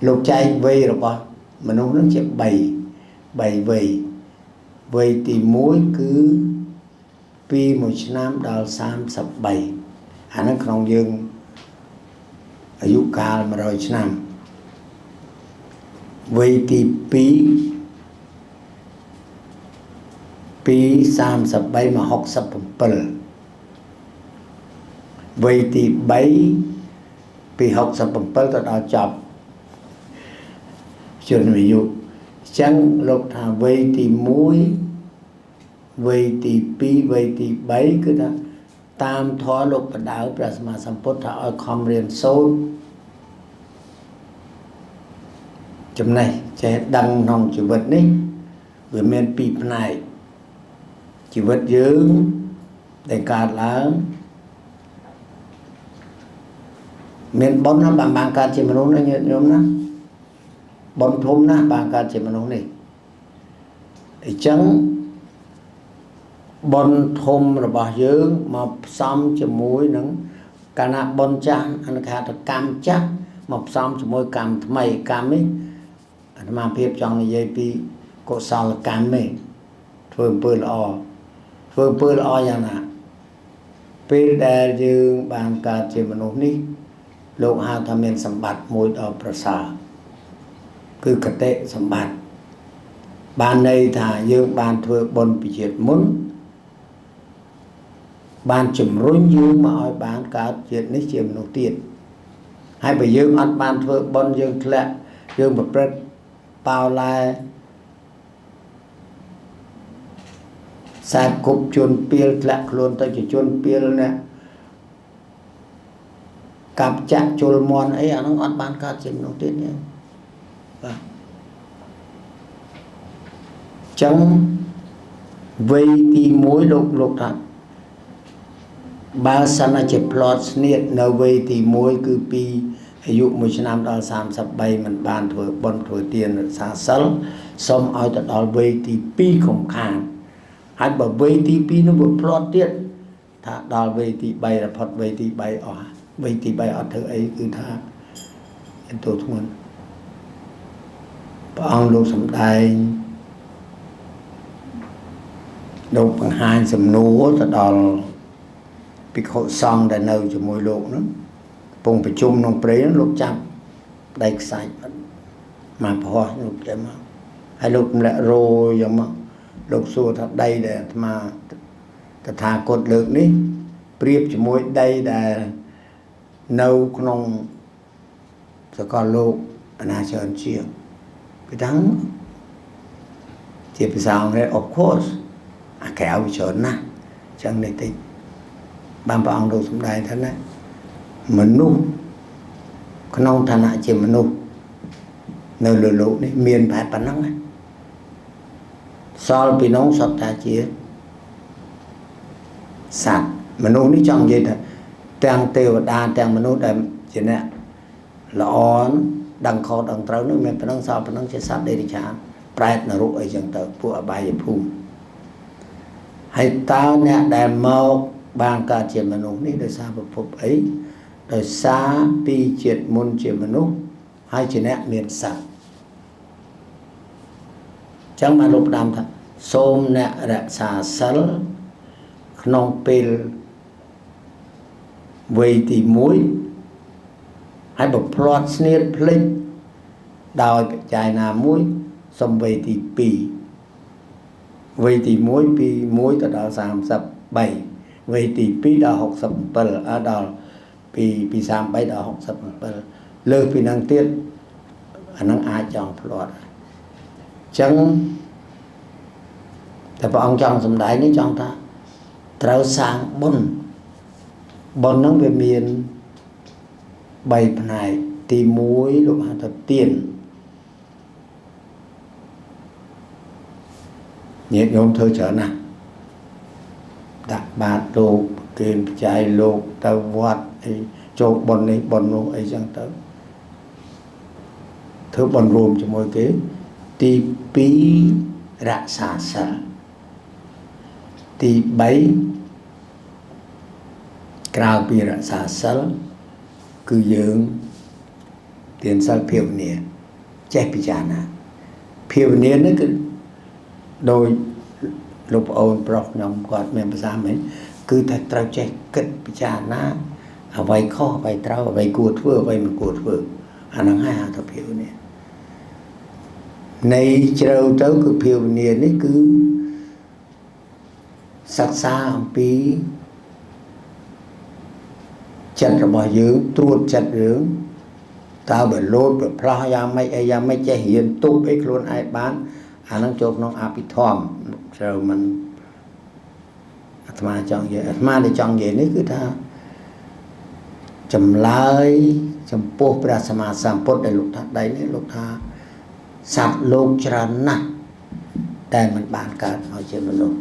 lục chạy vây rồi bỏ mà nó chỉ bảy vây thì mỗi cứ pi một năm đào sam sập bảy nó không dương ở dụ cao mà rồi năm vây thì pi sam sập bảy mà học sập bờ vây thì bảy pi học sập bờ tao đào chọc chuyện ví dụ chẳng lục thà vây thì mũi vây thì pi vây thì bảy cứ đó tam thoa lục và đạo prasma samputta ở khom riêng sâu chấm này sẽ đăng nòng chữ vật ní với men pi này chữ vật dưỡng để cạt lá men bón nó bằng cạt chỉ mà nó nhóm nó bón thôm nó bằng cạt chỉ mà nó này thì trắng bón thôm rồi bảo dưỡng mà xong cho muối nắng cả na bón chan anh khá là cam chắc mọc xong cho muối cam mày cam ấy mà phép trong dây pi có sao là cam ấy phương bơi loอย่างน่ะពេលដែលយើងបានកើតជាមនុស្សនេះលោកហៅថាមានសម្បត្តិមួយដ៏ប្រសើរគឺកតេសម្បត្តិបានន័យថាយើងបានធ្វើបុណ្យពីជាតិមុនបានជំរុញយើងមកឲ្យបានកើតជាតិនេះជាមនុស្សទៀតហើយបើយើងអត់បានធ្វើបុណ្យយើងធ្លាក់យើងប្រព្រឹត្តបោឡែសាបគប់ជន់ពីលធ្លាក់ខ្លួនទៅជាជន់ពីលណាកាប់ចាក់ជុលមន់អីអានោះអត់បានកើតជាមនុស្សទៀតទេបាទចឹងវ័យទី1លោកថាបើសិនជាផ្លត់ស្នៀតនៅវ័យទី1គឺពីអាយុ1ឆ្នាំដល់33មិនបានធ្វើបុណ្យធ្វើទានរក្សាសិលសូមឲ្យទៅដល់វ័យទី2កំខានហើយបើវ័យទី2នោះវាផ្លត់ទៀតថាដល់វ័យទី3រផុតវ័យទី3អស់វ័យទី3អត់ធ្វើអីគឺថាមានទោសធ្ងន់ព្រះអង្គលោកសម្ដែងលោកបង្ហាញសំណួរទៅដល់ភិក្ខុសង្ឃដែលនៅជាមួយលោកហ្នឹងកំពុងប្រជុំក្នុងព្រៃហ្នឹងលោកចាប់ដៃខ្សាច់មកប្រហោះលោកទៅមកហើយលោកទម្លាក់រោយ៉ាងមកលោកសួរថាដីដែលអាត្មាតថាគតលើកនេះប្រៀបជាមួយដីដែលនៅក្នុងសកលលោកអាណាច្រើនជាងគឺថាជាភាសាអង់គ្លេស of course អាកែវច្រើនណាស់ចឹងនេះតិចបានព្រះអង្គលោកសម្ដែងថាណាមនុស្សក្នុងឋានៈជាមនុស្សនៅលើលោកនេះមានបែបប៉ុណ្ណឹងណាសល់ពីនោះសត្វតាជាសត្វមនុស្សនេះចង់និយាយថាទាំងទេវតាទាំងមនុស្សដែលជាអ្នកល្អដឹងខុសដឹងត្រូវនោះមានប៉ុណ្ណឹងសល់ប៉ុណ្ណឹងជាសត្វដេរិឆានប្រែតនរកអីចឹងទៅពួកអបាយភូមិហើយតើអ្នកដែលមកបានកើតជាមនុស្សនេះដោយសារប្រភពអីដោយសារពីជាតិមុនជាមនុស្សហើយជាអ្នកមានសត្វចឹងបានលោកផ្ដាំថាសូមអ្នករក្សាសិលក្នុងពេលវ័យទី1ហើយបើផ្លាត់ស្នៀតភ្លេចដោយបច្ច័យណាមួយសូមវ័យទី2វ័យទី1ពី1ទៅដល់33វ័យទី2ដល់67ដល់ពី33ដល់67លើសពីនឹងទៀតអានឹងអាចចង់ផ្លាត់ចឹងតែព្រះអង្គចង់សម្ដែងនេះចង់ថាត្រូវសាងបុណ្យហ្នឹងវាមាន3ផ្នែកទី1លោកហៅថាទានញាតិញោមធ្វើច្រើនណាស់ដាក់បាតលោកគេបច្ច័យលោកទៅវត្តអីចូលបុណ្យនេះបុណ្យនោះអីចឹងទៅធ្វើបុណ្យរួមជាមួយគេទី2រក្សាសិលទី3ក្រៅពីរក្សាសិលគឺយើងទានសិលភាវនា ចេះពិចារណាភាវនានេះគឺដោយលោកប្អូនប្រុសខ្ញុំគាត់មានភាសាមែនគឺថាត្រូវចេះគិតពិចារណាអ្វីខុសអ្វីត្រូវអ្វីគួរធ្វើអ្វីមិនគួរធ្វើអាហ្នឹងហើយហៅថាភាវនានៃជ្រៅទៅគឺភាវនានេះគឺសិក្សាអំពីចិត្តរបស់យើងត្រួតចិត្តរឿងតើបើលោតបើផ្លោះយ៉ាងម៉េចអីយ៉ាងម៉េចចេះរៀនទប់អីខ្លួនឯងបានអាហ្នឹងចូលក្នុងអភិធម្មត្រូវមិនអាត្មាចង់និយាយអាត្មាដែលចង់និយាយនេះគឺថាចម្លើយចំពោះព្រះសម្មាសម្ពុទ្ធដែលលោកថាដៃនេះលោកថាសត្វលោកច្រើនណាស់តែមិនបានកើតមកជាមនុស្ស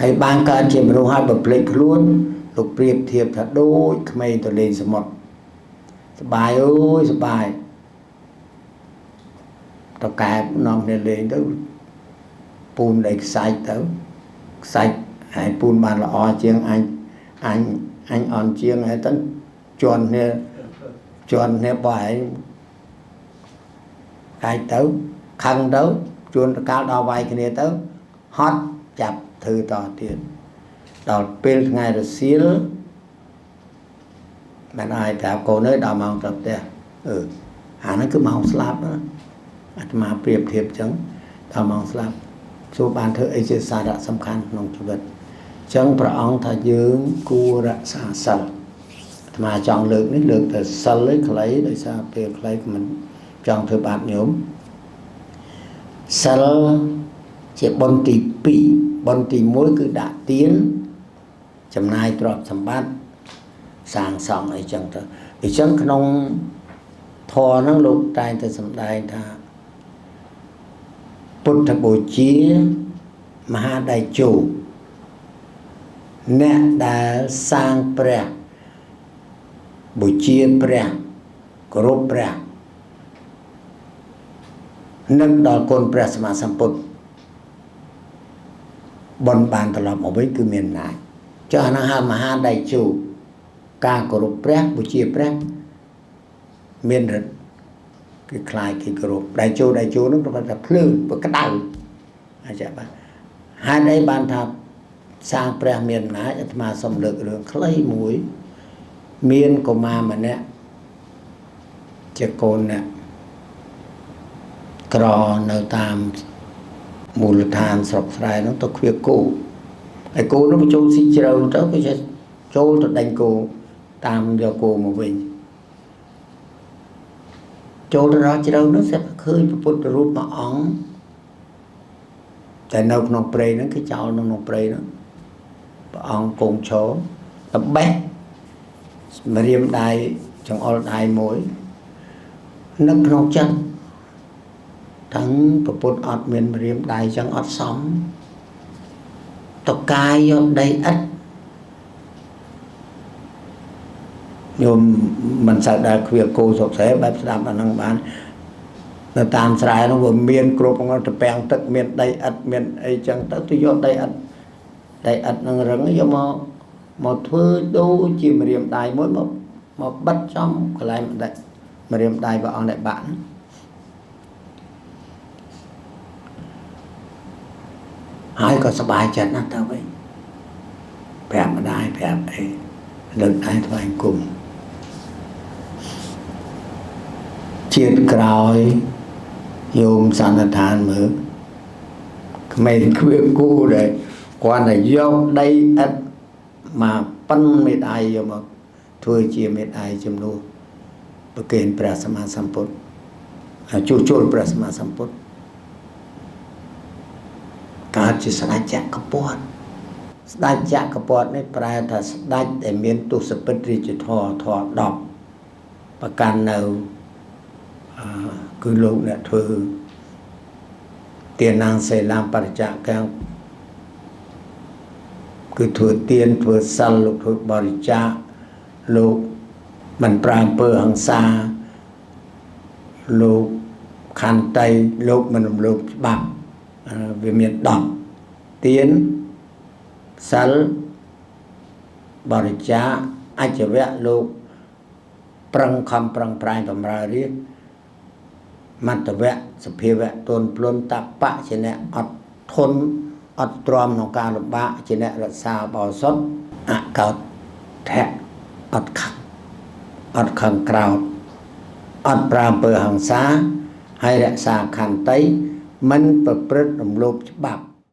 ហើយបានកើតជាមនុស្សហើយបើភ្លេចខ្លួនលោកប្រៀបធៀបថាដូចក្មេងទៅលេងសមុទ្រសបាយអើយសបាយតកែបនាំគ្នាលេងទៅពូនដីខ្សាច់ទៅខ្សាច់ហើយពូនបានល្អជាងអញអន់ជាងហើយទៅជន់គ្នាបោះឯងកាយទៅខឹងទៅជួនកាលដល់វាយគ្នាទៅហត់ចាប់ធ្វើតទៀតដល់ពេលថ្ងៃរសៀលមិនអាចប្រាប់កូនអើយដល់ម៉ោងទៅផ្ទះអាហ្នឹងគឺម៉ោងស្លាប់ណាអាត្មាប្រៀបធៀបចឹងដល់ម៉ោងស្លាប់ចូលបានធ្វើអីជាសារៈសំខាន់ក្នុងជីវិតចឹងព្រះអង្គថាយើងគួររក្សាសិលអាត្មាចង់លើកនេះលើកតែសិលឯខ្លីដោយសារពេលខ្លីមិនចង់ធ្វើបាបញោមសិលជាបុណ្យទី2បុណ្យទី1គឺដាក់ទានចំណាយទ្រព្យសម្បត្តិសាងសង់អីចឹងទៅអញ្ចឹងក្នុងធម៌ហ្នឹងលោកតែងតែសម្ដែងថាពុទ្ធបូជាមហាដៃជោអ្នកដែលសាងព្រះបូជាព្រះគោរពព្រះនឹងដល់គុណព្រះសម្មាសម្ពុទ្ធបនបានត្រឡប់មកវិញគឺមានអំណាចចុះអានោះហៅមហាដៃជោការគោរពព្រះបូជាព្រះមានរិទ្ធគឺคล้ายគេគោរពដៃជោនោះប្រហែលថាភ្លើងព្រោះក្តៅអាចបាទហេតុអីបានថាសាងព្រះមានអំណាចអាត្មាសូមលើករឿងខ្លីមួយមានកុមារម្នាក់ជាកូនអ្នកក្រនៅតាមមូលដ្ឋានស្រុកស្រែនោះទៅឃ្វាគោហើយគោនោះបញ្ចូលស៊ីជ្រៅទៅវាចេះចូលទៅដេញគោតាមយកគោមកវិញចូលទៅដល់ជ្រៅនោះស្រាប់ឃើញព្រះពុទ្ធរូបមួយអង្គតែនៅក្នុងព្រៃហ្នឹងគឺចោលនៅក្នុងព្រៃហ្នឹងព្រះអង្គគង់ឈរតបេះម្រាមដៃចង្អុលដៃមួយនៅក្នុងចិត្តទាំងព្រះពុទ្ធអត់មានម្រាមដៃចឹងអត់សមតកាយយកដីឥដ្ឋញោមមិនសូវដែលឃ្វាគោសុកស្រែបែបស្ដាប់អាហ្នឹងបាននៅតាមស្រែនោះវាមានគ្រប់ហ្នឹងតពាំងទឹកមានដីឥដ្ឋមានអីចឹងទៅយកដីឥដ្ឋនឹងរឹងយកមកធ្វើដូចជាម្រាមដៃមួយមកបិទចំកន្លែងម្រាមដៃព្រះអង្គដែលបាក់ហើយក៏សប្បាយចិត្តណាស់ទៅវិញប្រាប់ម្ដាយប្រាប់អីលើកដៃថ្វាយគុំជាតិក្រោយយោមសន្និដ្ឋានមើលក្មេងគ្វាគូដែលគាត់តែយកដីឥដ្ឋមកប៉ិនមេដៃយកមកធ្វើជាមេដៃជំនួសប្រគេនព្រះសម្មាសម្ពុទ្ធជួសជុលព្រះសម្មាសម្ពុទ្ធកើតជាស្ដេចចក្រពត្តិស្ដេចចក្រពត្តិនេះប្រែថាស្ដេចដែលមានទស្សពិតរាជធម៌ធម៌10ប្រកាន់នៅគឺលោកអ្នកធ្វើទានាងសេឡាបរិច្ចាកាំងគឺធ្វើទានធ្វើសិលលោកធ្វើបរិច្ចាគលោកមិនប្រាអំពើហិង្សាលោកខន្តីលោកមិនរំលោភច្បាប់វាមាន10ទានសិលបរិច្ចាគអច្ចវៈលោក ប្រឹងខំប្រឹងប្រែងបំរើរាជមត្តវៈសភាវៈទនភ្លន់តបៈជាអ្នកអត់ធន់អត់ទ្រាំក្នុងការលំបាកជាអ្នករក្សាបរិសុទ្ធអកោតថៈអត់ខឹងក្រោធអត់ប្រើអំពើហិង្សាហើយរក្សាខន្តីមិនប្រព្រឹត្តរំលោភច្បាប់